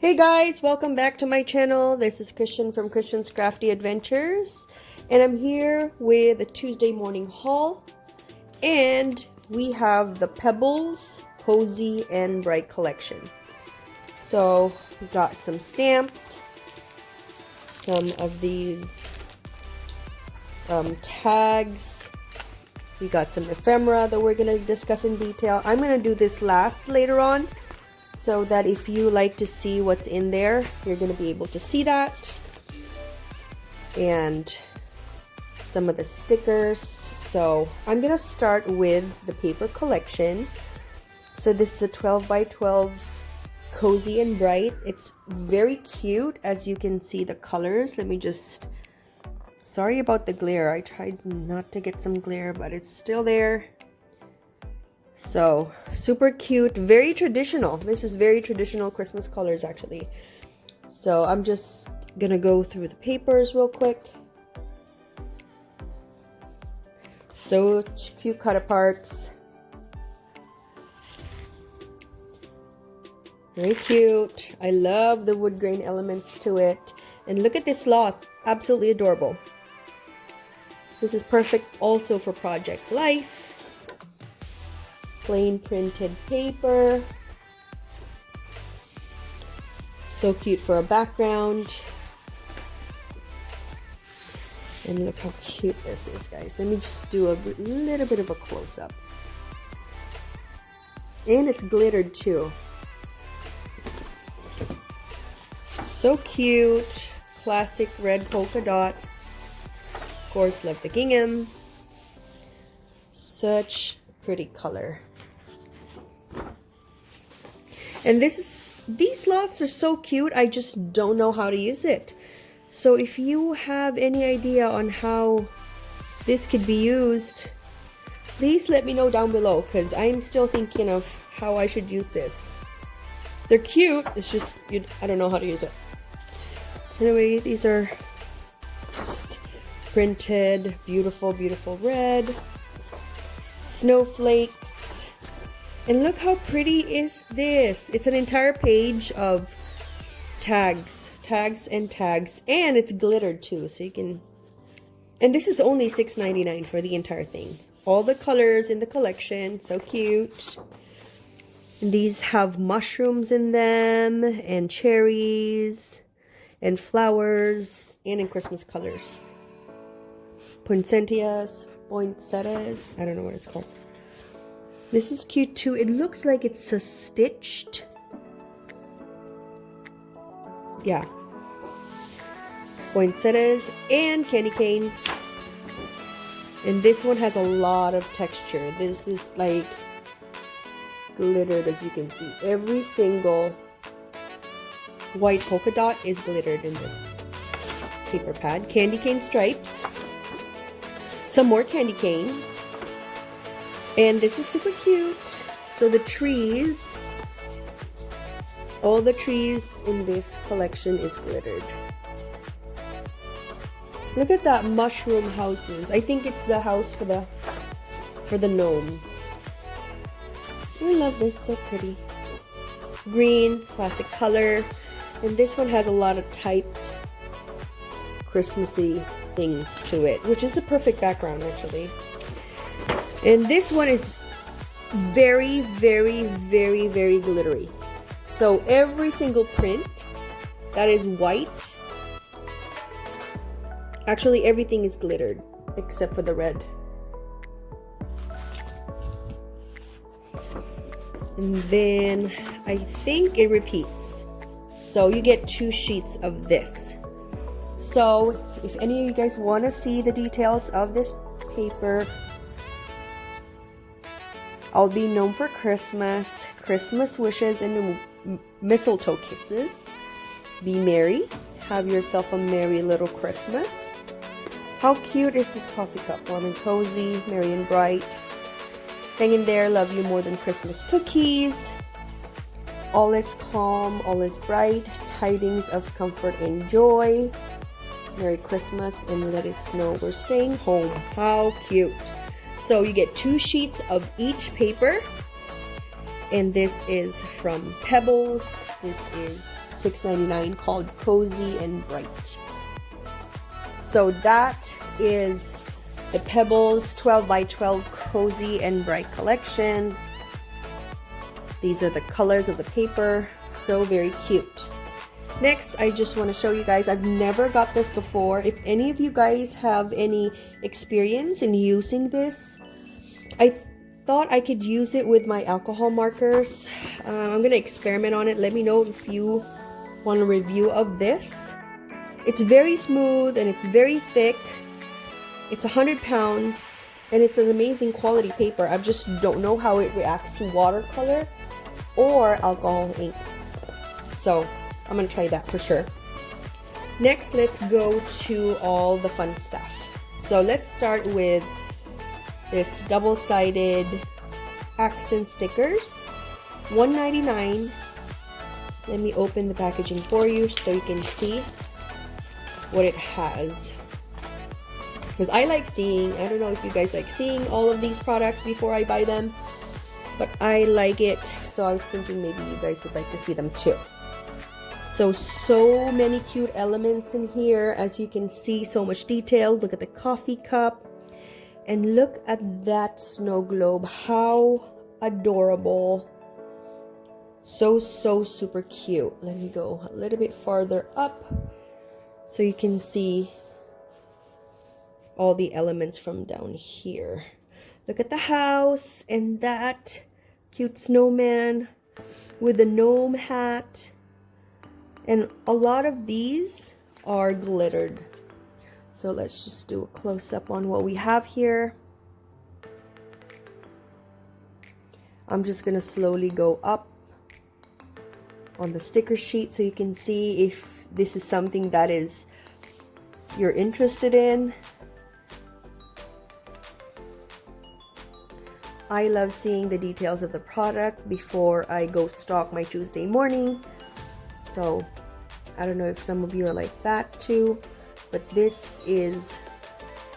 Hey guys, welcome back to my channel. This is Christian from Christian's Crafty Adventures, and I'm here with a Tuesday morning haul, and we have the Pebbles Cozy and Bright collection. So we got some stamps, some of these tags, we got some ephemera that we're going to discuss in detail. I'm going to do this last later on, so that if you like to see what's in there, you're going to be able to see that. And some of the stickers. So I'm going to start with the paper collection. So this is a 12 by 12 cozy and bright. It's very cute, as you can see the colors. Let me just, sorry about the glare. I tried not to get some glare, but it's still there. So super cute, very traditional. This is very traditional Christmas colors actually. So I'm just gonna go through the papers real quick. So cute cut aparts. Very cute. I love the wood grain elements to it. And look at this sloth, absolutely adorable. This is perfect also for project life. Plain printed paper. So cute for a background. And look how cute this is, guys. Let me just do a little bit of a close-up. And it's glittered too. So cute. Classic red polka dots. Of course, love the gingham. Such pretty color. And these lots are so cute, I just don't know how to use it. So if you have any idea on how this could be used, please let me know down below, because I'm still thinking of how I should use this. They're cute, it's just, I don't know how to use it. Anyway, these are just printed, beautiful, beautiful red. Snowflakes. And look how pretty is this. It's an entire page of tags and tags, and it's glittered too, so you can, and this is only $6.99 for the entire thing. All the colors in the collection, so cute. And these have mushrooms in them, and cherries, and flowers, and in Christmas colors. Poinsettias, I don't know what it's called. This is cute too. It looks like it's a stitched. Yeah. Poinsettias and candy canes. And this one has a lot of texture. This is like glittered, as you can see. Every single white polka dot is glittered in this paper pad. Candy cane stripes. Some more candy canes. And this is super cute. So the trees, all the trees in this collection is glittered. Look at that, mushroom houses. I think it's the house for the gnomes. I love this, so pretty. Green, classic color. And this one has a lot of typed Christmassy things to it, which is the perfect background actually. And this one is very, very, very, very glittery. So every single print that is white, actually everything is glittered except for the red. And then I think it repeats. So you get 2 sheets of this. So if any of you guys want to see the details of this paper, I'll be known for Christmas, Christmas wishes, and mistletoe kisses. Be merry. Have yourself a merry little Christmas. How cute is this coffee cup? Warm and cozy, merry and bright. Hang in there, love you more than Christmas cookies. All is calm, all is bright. Tidings of comfort and joy. Merry Christmas, and let it snow, we're staying home. How cute. So you get 2 sheets of each paper, and this is from Pebbles. This is $6.99 called Cozy and Bright. So that is the Pebbles 12 by 12 Cozy and Bright collection. These are the colors of the paper. So very cute. Next, I just want to show you guys, I've never got this before. If any of you guys have any experience in using this, I thought I could use it with my alcohol markers. I'm going to experiment on it. Let me know if you want a review of this. It's very smooth and it's very thick. It's 100 pounds and it's an amazing quality paper. I just don't know how it reacts to watercolor or alcohol inks. So I'm going to try that for sure. Next, let's go to all the fun stuff. So let's start with this double-sided accent stickers, $1.99. Let me open the packaging for you so you can see what it has. Because I like seeing, I don't know if you guys like seeing all of these products before I buy them, but I like it, so I was thinking maybe you guys would like to see them too. So many cute elements in here. As you can see, so much detail. Look at the coffee cup. And look at that snow globe. How adorable. So super cute. Let me go a little bit farther up so you can see all the elements from down here. Look at the house and that cute snowman with the gnome hat. And a lot of these are glittered. So let's just do a close-up on what we have here. I'm just going to slowly go up on the sticker sheet so you can see if this is something that you're interested in. I love seeing the details of the product before I go stalk my Tuesday morning. So I don't know if some of you are like that too, but this is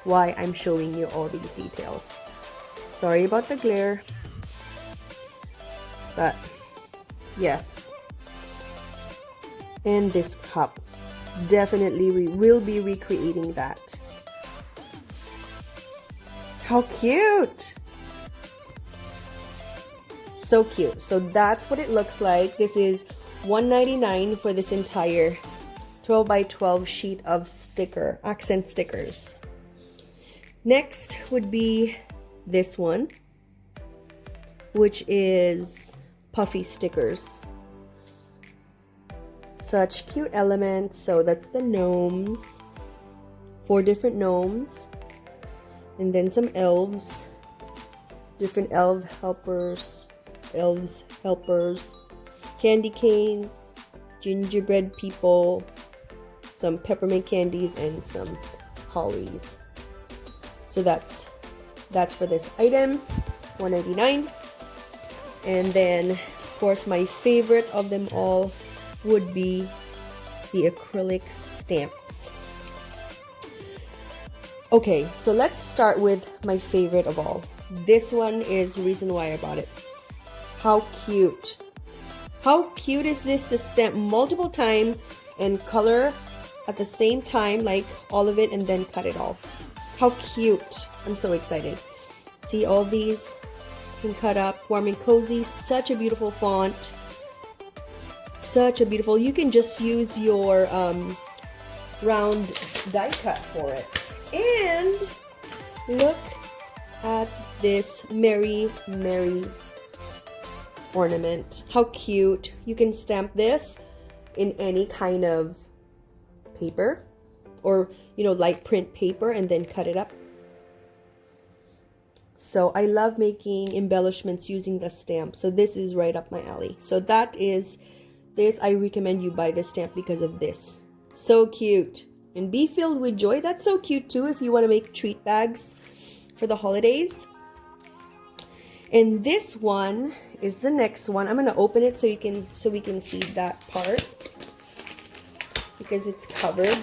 why I'm showing you all these details. Sorry about the glare, but yes. And this cup, definitely we will be recreating that. How cute! So cute. So that's what it looks like. This is $1.99 for this entire 12 by 12 sheet of accent stickers. Next would be this one, which is puffy stickers. Such cute elements. So that's the gnomes, 4 different gnomes, and then some elves, different elves helpers, candy canes, gingerbread people, some peppermint candies, and some hollies. So that's for this item, $1.99. And then of course my favorite of them all would be the acrylic stamps. Okay, so let's start with my favorite of all. This one is the reason why I bought it. How cute. How cute is this to stamp multiple times and color at the same time, like all of it, and then cut it all. How cute. I'm so excited. See, all these can cut up. Warm and cozy. Such a beautiful font. Such a beautiful. You can just use your round die cut for it. And look at this Merry ornament. How cute. You can stamp this in any kind of paper, or light print paper, and then cut it up. So I love making embellishments using the stamp, so this is right up my alley. So that is this. I recommend you buy this stamp because of this. So cute. And be filled with joy. That's so cute too if you want to make treat bags for the holidays. And this one is the next one. I'm going to open it so we can see that part, because it's covered.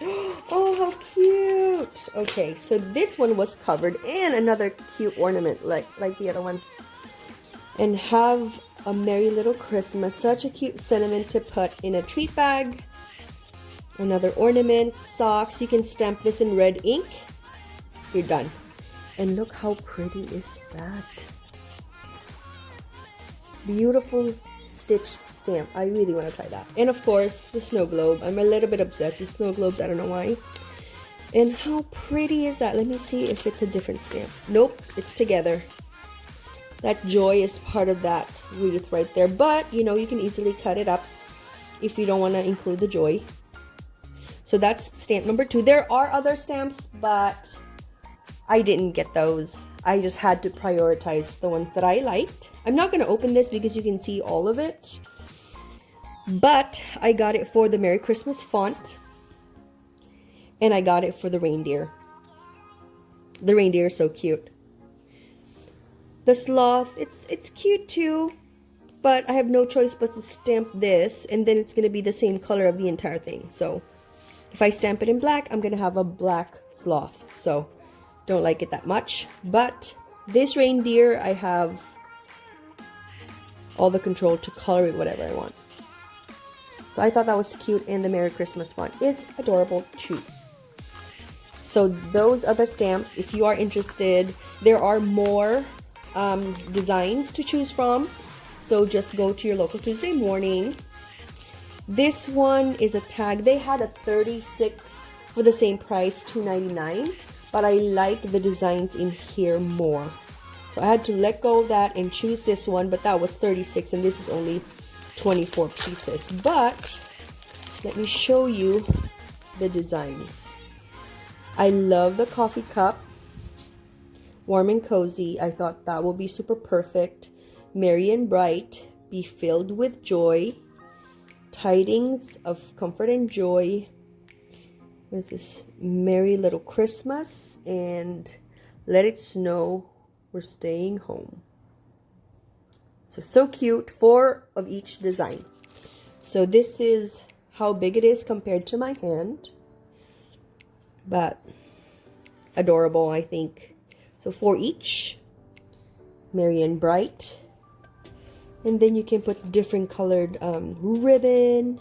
Oh, how cute. Okay, so this one was covered, and another cute ornament like the other one. And have a merry little Christmas. Such a cute sentiment to put in a treat bag. Another ornament, socks. You can stamp this in red ink. You're done. And look how pretty is that. Beautiful stitched stamp. I really want to try that. And of course, the snow globe. I'm a little bit obsessed with snow globes. I don't know why. And how pretty is that? Let me see if it's a different stamp. Nope, it's together. That joy is part of that wreath right there. But, you know, you can easily cut it up if you don't want to include the joy. So that's stamp number 2. There are other stamps, but I didn't get those. I just had to prioritize the ones that I liked. I'm not going to open this because you can see all of it. But I got it for the Merry Christmas font. And I got it for the reindeer. The reindeer is so cute. The sloth, it's cute too. But I have no choice but to stamp this. And then it's going to be the same color of the entire thing. So if I stamp it in black, I'm going to have a black sloth. So don't like it that much. But this reindeer, I have all the control to color it whatever I want. So I thought that was cute, and the Merry Christmas font is adorable too. So those are the stamps. If you are interested, there are more designs to choose from. So just go to your local Tuesday morning. This one is a tag. They had a 36 for the same price, $2.99. But I like the designs in here more. So I had to let go of that and choose this one. But that was 36 and this is only 24 pieces. But let me show you the designs. I love the coffee cup. Warm and cozy. I thought that would be super perfect. Merry and bright. Be filled with joy. Tidings of comfort and joy. What is this? Merry Little Christmas. And let it snow. We're staying home. So cute. 4 of each design. So this is how big it is compared to my hand. But adorable, I think. So 4 each. Merry and bright. And then you can put different colored ribbon.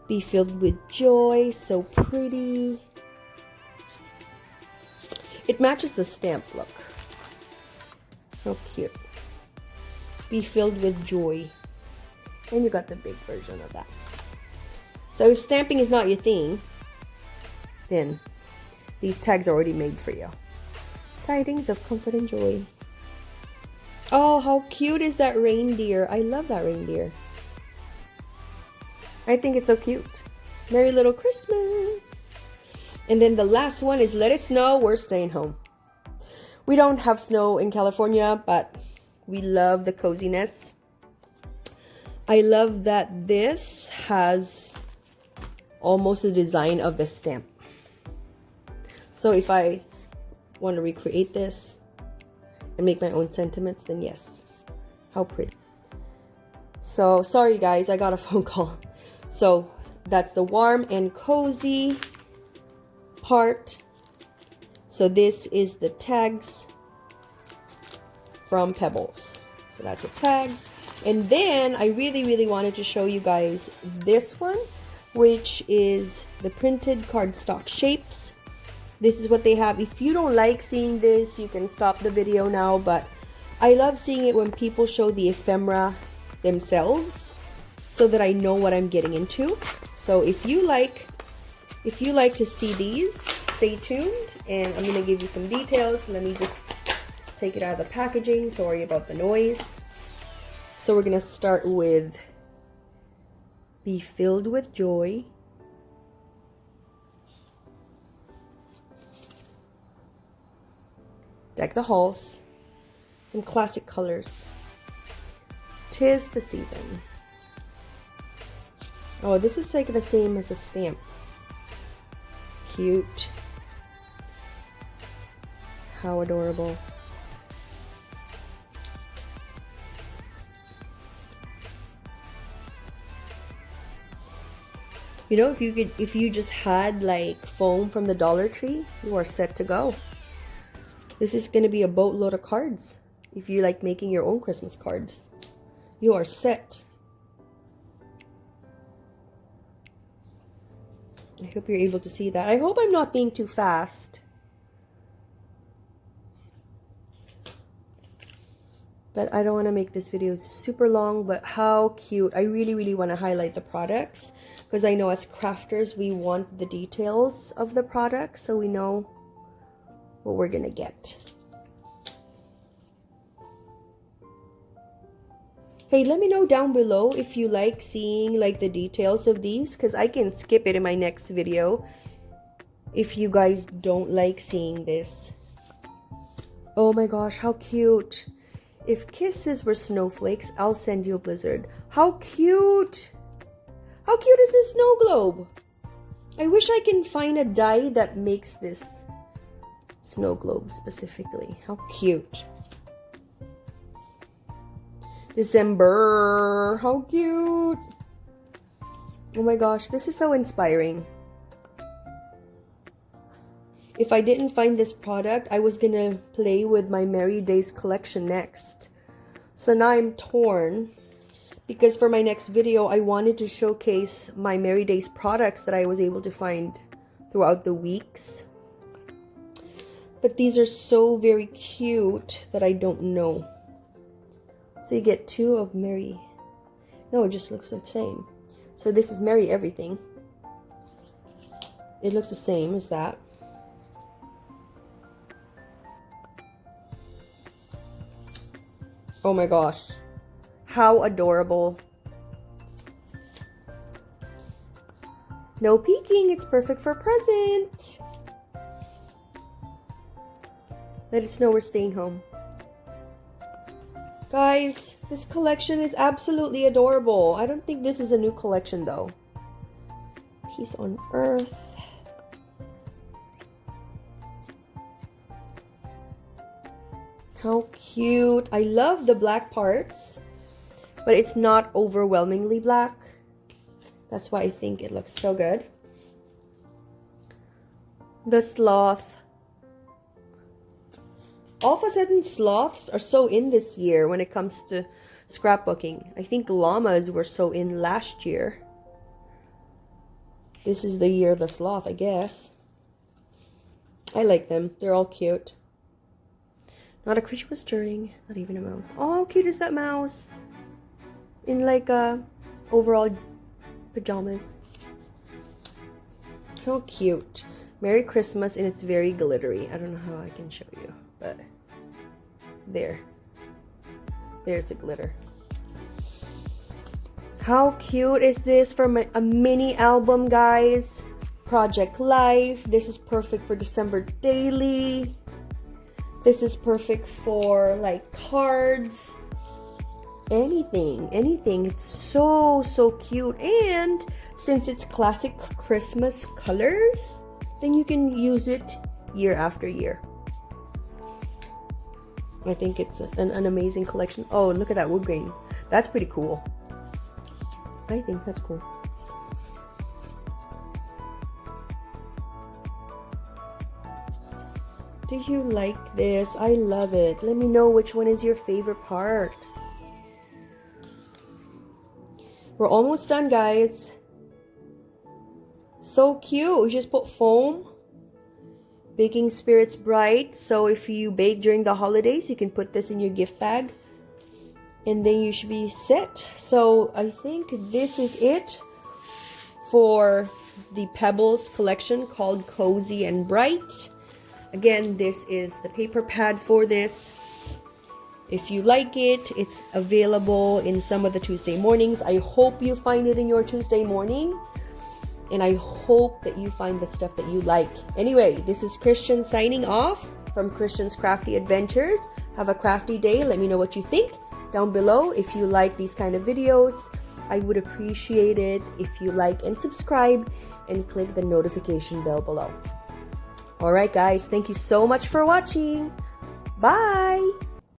Be filled with joy. So pretty. It matches the stamp look. How cute. Be filled with joy. And you got the big version of that. So if stamping is not your thing, then these tags are already made for you. Tidings of comfort and joy. Oh, how cute is that reindeer? I love that reindeer. I think it's so cute. Merry Little Christmas. And then the last one is Let It Snow, We're Staying Home. We don't have snow in California, but we love the coziness. I love that this has almost the design of the stamp. So if I want to recreate this and make my own sentiments, then yes. How pretty. So sorry guys, I got a phone call. So that's the warm and cozy part. So this is the tags from Pebbles. So that's the tags. And then I really wanted to show you guys this one, which is the printed cardstock shapes. This is what they have. If you don't like seeing this, you can stop the video now, but I love seeing it when people show the ephemera themselves so that I know what I'm getting into. So if you like to see these, stay tuned, and I'm going to give you some details. Let me just take it out of the packaging. Sorry about the noise. So we're going to start with Be Filled with Joy. Deck the halls. Some classic colors. 'Tis the season. Oh, this is like the same as a stamp. Cute. How adorable. You know, if you just had like foam from the Dollar Tree, you are set to go. This is going to be a boatload of cards if you like making your own Christmas cards. You are set. I hope you're able to see that. I hope I'm not being too fast. But I don't want to make this video super long, but how cute. I really want to highlight the products because I know as crafters, we want the details of the products so we know what we're going to get. Hey, let me know down below if you like seeing like the details of these because I can skip it in my next video if you guys don't like seeing this. Oh my gosh, how cute. If kisses were snowflakes, I'll send you a blizzard. How cute! How cute is this snow globe? I wish I can find a die that makes this snow globe specifically. How cute. December. How cute. Oh my gosh, this is so inspiring. If I didn't find this product, I was gonna play with my Merry Days collection next. So now I'm torn because for my next video, I wanted to showcase my Merry Days products that I was able to find throughout the weeks. But these are so very cute that I don't know. So you get two of Merry. No, it just looks the same. So this is Merry Everything. It looks the same as that. Oh my gosh. How adorable. No peeking. It's perfect for a present. Let us know we're staying home. Guys, this collection is absolutely adorable. I don't think this is a new collection though. Peace on Earth. How cute. I love the black parts, but it's not overwhelmingly black. That's why I think it looks so good. The sloth. All of a sudden, sloths are so in this year when it comes to scrapbooking. I think llamas were so in last year. This is the year of the sloth, I guess. I like them. They're all cute. Not a creature was stirring. Not even a mouse. Oh, how cute is that mouse? In like overall pajamas. How cute. Merry Christmas, and it's very glittery. I don't know how I can show you, but there. There's the glitter. How cute is this for a mini album, guys? Project Life. This is perfect for December daily. This is perfect for like cards. Anything. It's so cute. And since it's classic Christmas colors, then you can use it year after year. I think it's an amazing collection. Oh, look at that wood grain. That's pretty cool. I think that's cool. Do you like this? I love it. Let me know which one is your favorite part. We're almost done, guys. So cute. We just put foam. Baking Spirits Bright. So if you bake during the holidays, you can put this in your gift bag. And then you should be set. So I think this is it for the Pebbles collection called Cozy and Bright. Again, this is the paper pad for this. If you like it, it's available in some of the Tuesday mornings. I hope you find it in your Tuesday morning. And I hope that you find the stuff that you like. Anyway, this is Kristian signing off from Kristian's Crafty Adventures. Have a crafty day. Let me know what you think down below. If you like these kind of videos, I would appreciate it if you like and subscribe and click the notification bell below. Alright guys, thank you so much for watching. Bye!